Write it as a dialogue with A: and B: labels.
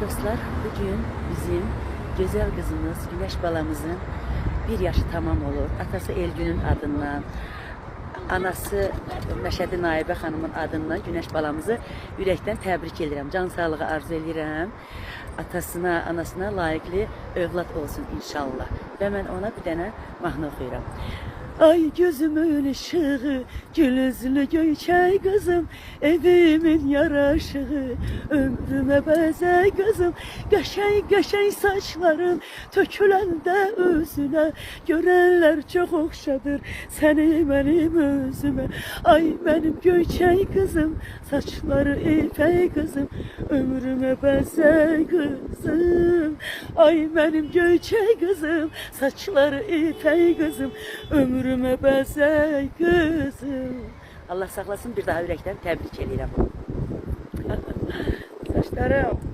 A: dostlar, bugün bizim güzel kızımız, Güneş balamızın bir yaşı tamam olur. Atası Elgün'ün adından, anası Məşədi Naibə xanımın adından Güneş balamızı ürəkdən təbrik edirəm. Can sağlığı arzu edirəm. Atasına, anasına layiqli övlad olsun inşallah. Və mən ona bir dənə mahnı oxuyuram. Ay gözümün ışığı, gülüzlü göyçay kızım, evimin yaraşığı, ömrüme bəzək kızım, qəşəng qəşəng saçların töküləndə özünə, görənlər çox oxşadır səni mənim özümə. Ay mənim göyçay kızım, saçları ipək kızım, ömrüme bəzək kızım. Ay mənim göyçay kızım, saçları ipək kızım, ömrüme bəzək kızım. Allah saxlasın, bir daha ürəkdən təbrik edirəm. Saçlarım.